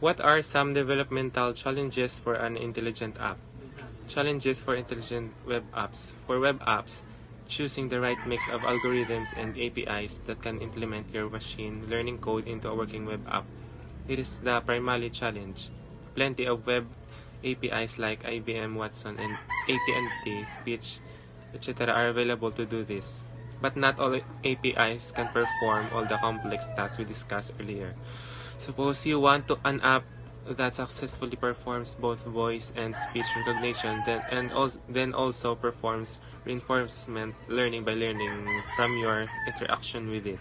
What are some developmental challenges for an intelligent app? Challenges for intelligent web apps. For web apps, choosing the right mix of algorithms and APIs that can implement your machine learning code into a working web app. It is the primary challenge. Plenty of web APIs like IBM Watson and AT&T Speech, etc. are available to do this. But not all APIs can perform all the complex tasks we discussed earlier. Suppose you want to an app that successfully performs both voice and speech recognition, then also performs reinforcement learning by learning from your interaction with it.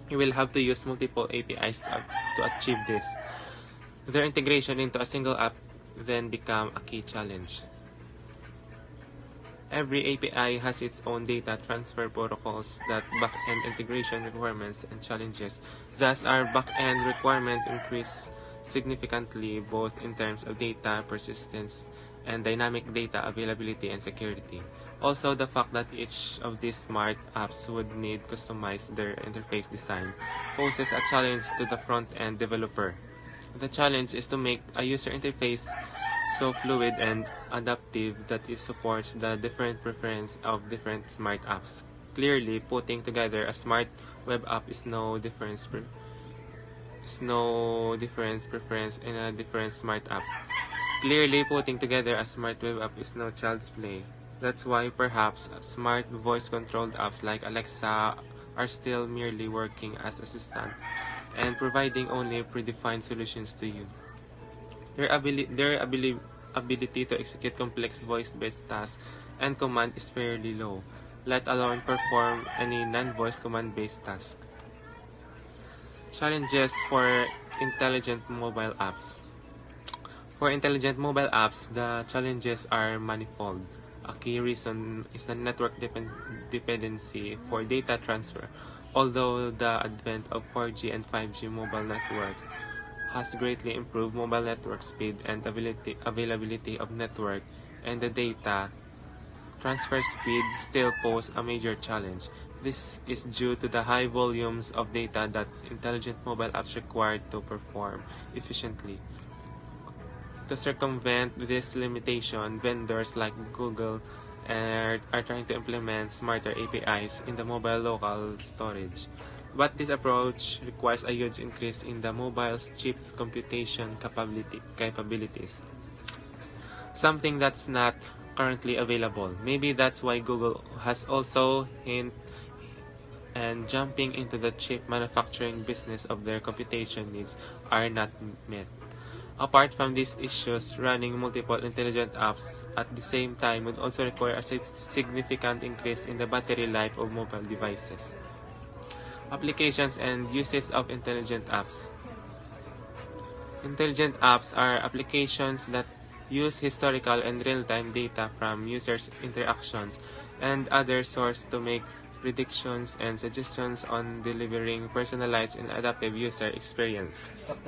You will have to use multiple APIs to achieve this. Their integration into a single app then become a key challenge. Every API has its own data transfer protocols that back-end integration requirements and challenges. Thus, our back-end requirements increase significantly both in terms of data persistence and dynamic data availability and security. Also, the fact that each of these smart apps would need customize their interface design poses a challenge to the front-end developer. The challenge is to make a user interface so fluid and adaptive that it supports the different preferences of different smart apps. Clearly, putting together a smart web app is no difference preference in a different smart apps. Clearly, putting together a smart web app is no child's play. That's why perhaps smart voice-controlled apps like Alexa are still merely working as assistant and providing only predefined solutions to you. Their ability to execute complex voice-based tasks and command is fairly low, let alone perform any non-voice command-based task. Challenges for intelligent mobile apps. For intelligent mobile apps, the challenges are manifold. A key reason is the network dependency for data transfer. Although the advent of 4G and 5G mobile networks has greatly improved mobile network speed and availability of network and the data, transfer speed still pose a major challenge. This is due to the high volumes of data that intelligent mobile apps require to perform efficiently. To circumvent this limitation, vendors like Google are trying to implement smarter APIs in the mobile local storage. But this approach requires a huge increase in the mobile chip's computation capabilities, something that's not currently available. Maybe that's why Google has also hinted and jumping into the chip manufacturing business of their computation needs are not met. Apart from these issues, running multiple intelligent apps at the same time would also require a significant increase in the battery life of mobile devices. Applications and uses of intelligent apps. Intelligent apps are applications that use historical and real-time data from users' interactions and other sources to make predictions and suggestions on delivering personalized and adaptive user experiences.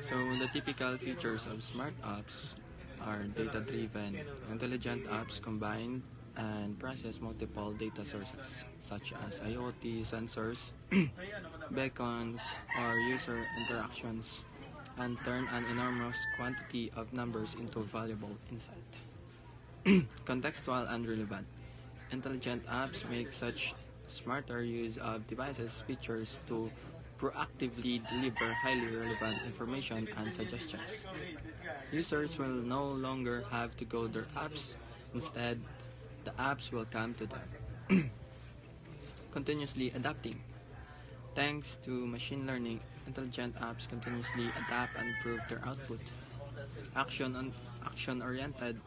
So the typical features of smart apps are data-driven. Intelligent apps combine and process multiple data sources such as IoT sensors, beacons, or user interactions and turn an enormous quantity of numbers into valuable insight. Contextual and relevant. Intelligent apps make such smarter use of devices features to proactively deliver highly relevant information and suggestions. Users will no longer have to go to their apps. Instead, the apps will come to them. Continuously adapting. Thanks to machine learning, intelligent apps continuously adapt and improve their output. Action-oriented.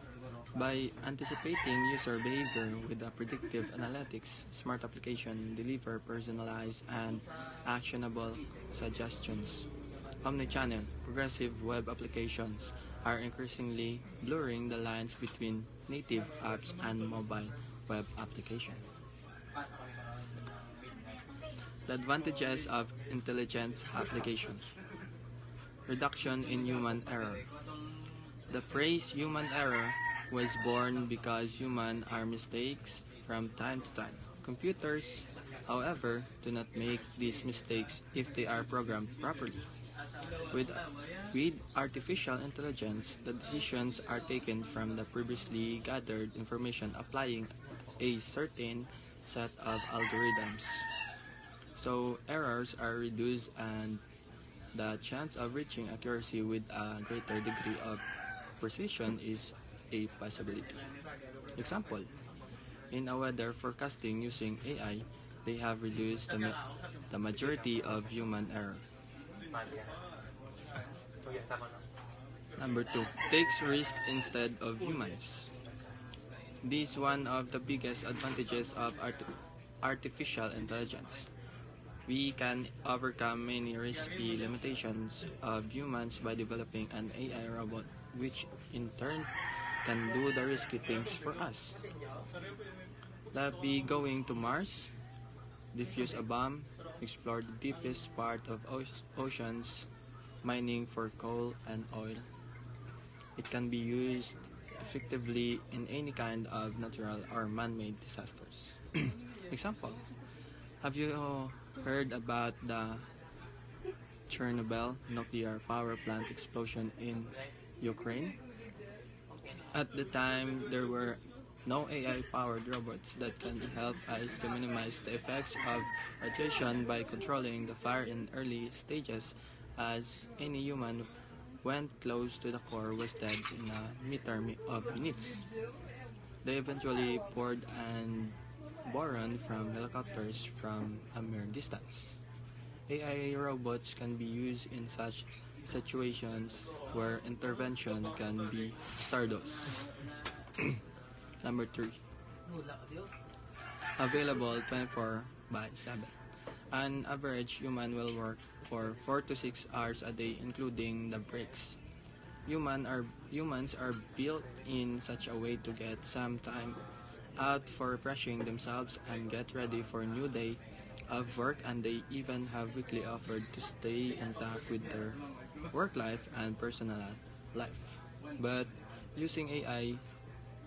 By anticipating user behavior with a predictive analytics, smart application deliver personalized and actionable suggestions. Omnichannel, progressive web applications are increasingly blurring the lines between native apps and mobile web application. The advantages of intelligence application. Reduction in human error. The phrase human error was born because humans are mistakes from time to time. Computers, however, do not make these mistakes if they are programmed properly. With, with artificial intelligence, the decisions are taken from the previously gathered information applying a certain set of algorithms. So errors are reduced and the chance of reaching accuracy with a greater degree of precision is a possibility. Example, in a weather forecasting using AI, they have reduced the majority of human error. Number two, takes risk instead of humans. This is one of the biggest advantages of artificial intelligence. We can overcome many risky limitations of humans by developing an AI robot, which in turn can do the risky things for us. Like be going to Mars, defuse a bomb, explore the deepest part of oceans, mining for coal and oil. It can be used effectively in any kind of natural or man-made disasters. Example, have you heard about the Chernobyl nuclear power plant explosion in Ukraine? At the time, there were no AI-powered robots that can help us to minimize the effects of radiation by controlling the fire in early stages, as any human went close to the core was dead in a matter of minutes. They eventually poured and boron from helicopters from a mere distance. AI robots can be used in such situations where intervention can be hazardous. Number 3. Available 24 by 7. An average human will work for 4 to 6 hours a day including the breaks. Humans are built in such a way to get some time out for refreshing themselves and get ready for a new day of work, and they even have weekly offered to stay intact with their work life and personal life. But using AI,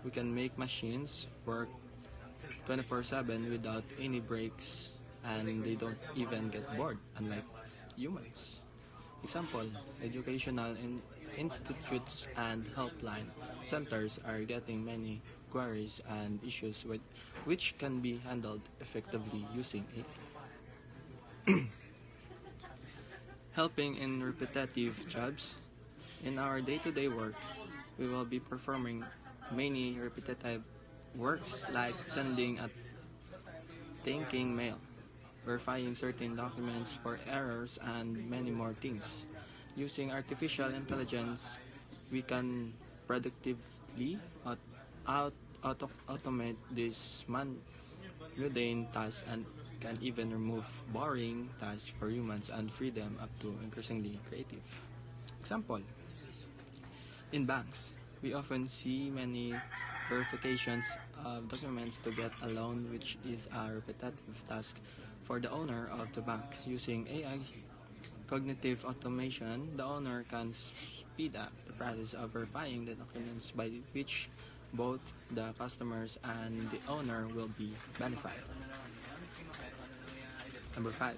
we can make machines work 24/7 without any breaks, and they don't even get bored, unlike humans. Example, educational institutes and helpline centers are getting many queries and issues which can be handled effectively using AI. Helping in repetitive jobs. In our day-to-day work, we will be performing many repetitive works like sending a thanking mail, verifying certain documents for errors, and many more things. Using artificial intelligence, we can productively automate these mundane tasks and can even remove boring tasks for humans and free them up to increasingly creative. Example, in banks, we often see many verifications of documents to get a loan, which is a repetitive task for the owner of the bank. Using AI cognitive automation, the owner can speed up the process of verifying the documents by which both the customers and the owner will be benefited. Number 5.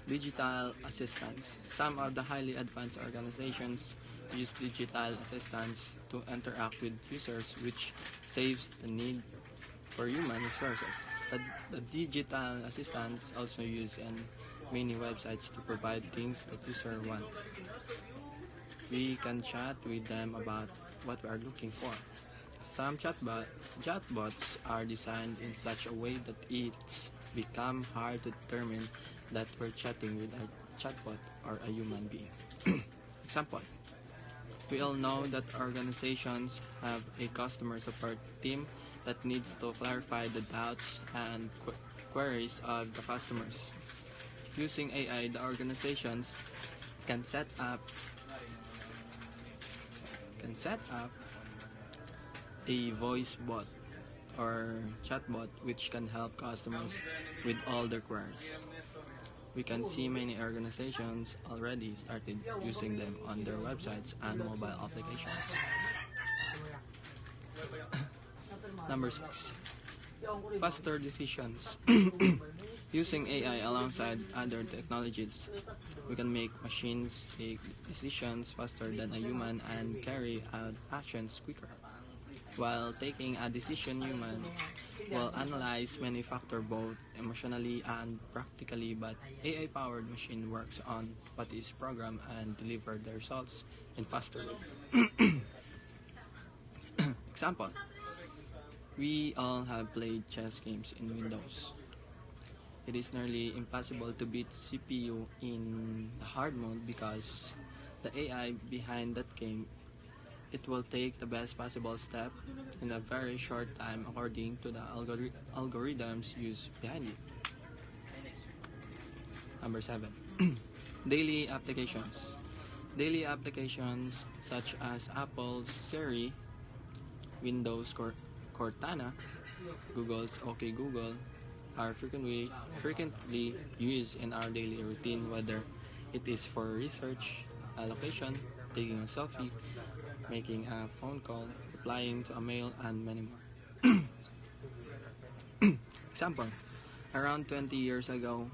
Digital assistants. Some of the highly advanced organizations use digital assistants to interact with users, which saves the need for human resources. The digital assistants also use in many websites to provide things that users want. We can chat with them about what we are looking for. Some chatbots are designed in such a way that it's become hard to determine that we're chatting with a chatbot or a human being. Example, we all know that organizations have a customer support team that needs to clarify the doubts and queries of the customers. Using AI, the organizations can set up a voice bot or chatbot which can help customers with all their queries. We can see many organizations already started using them on their websites and mobile applications. Number 6. Faster decisions. Using AI alongside other technologies, we can make machines take decisions faster than a human and carry out actions quicker. While taking a decision, humans will analyze many factors both emotionally and practically, but AI-powered machine works on what is programmed and deliver the results in faster way. Example, we all have played chess games in Windows. It is nearly impossible to beat CPU in the hard mode because the AI behind that game, it will take the best possible step in a very short time according to the algorithms used behind it. Number 7. Daily applications. Daily applications such as Apple's Siri, Windows Cortana, Google's OK Google are frequently used in our daily routine, whether it is for research, allocation, taking a selfie, making a phone call, replying to a mail, and many more. Example, around 20 years ago,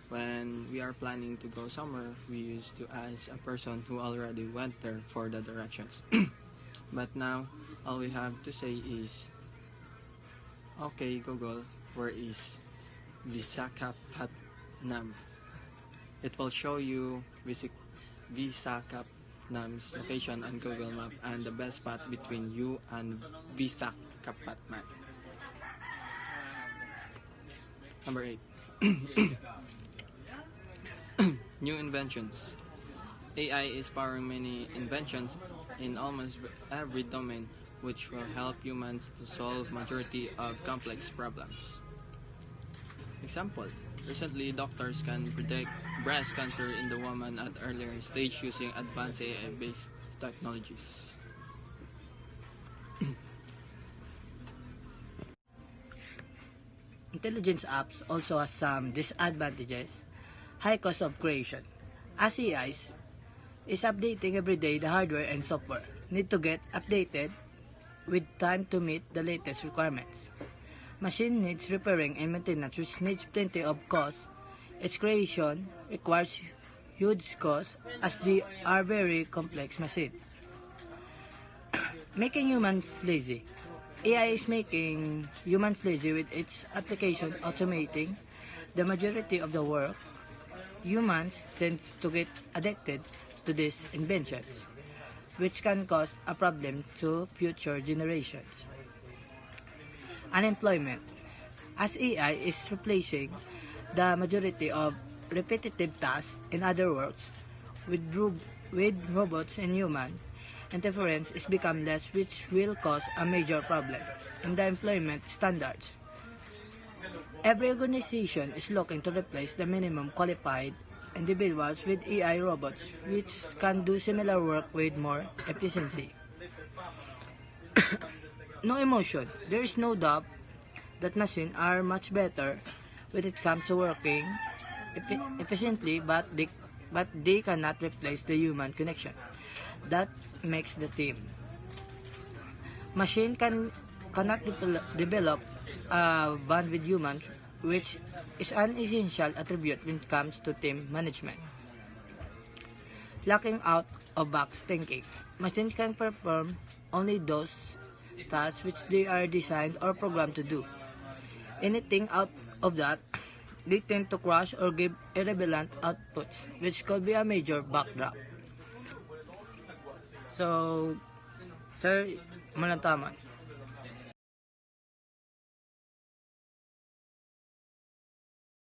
when we are planning to go somewhere, we used to ask a person who already went there for the directions. But now, all we have to say is, okay Google, where is Visakhapatnam? It will show you Visakhapatnam's location on Google Map and the best path between you and Visakhapatnam. Number 8. New inventions. AI is powering many inventions in almost every domain, which will help humans to solve majority of complex problems. Example, recently doctors can predict breast cancer in the woman at earlier stage using advanced AI-based technologies. Intelligence apps also has some disadvantages. High cost of creation. As AI is updating every day, the hardware and software need to get updated with time to meet the latest requirements. Machine needs repairing and maintenance, which needs plenty of cost. Its creation requires huge cost as they are very complex machines. Making humans lazy. AI is making humans lazy with its application automating the majority of the work. Humans tend to get addicted to these inventions, which can cause a problem to future generations. Unemployment. As AI is replacing the majority of repetitive tasks in other works with robots and human, interference is become less, which will cause a major problem in the employment standards. Every organization is looking to replace the minimum qualified individuals with AI robots, which can do similar work with more efficiency. No emotion. There is no doubt that machines are much better when it comes to working efficiently, but they cannot replace the human connection that makes the team. Machine cannot develop a bond with humans, which is an essential attribute when it comes to team management. Lacking out of box thinking. Machines can perform only those tasks which they are designed or programmed to do. Anything out of that, they tend to crash or give irrelevant outputs, which could be a major backdrop. So, sir, manataman.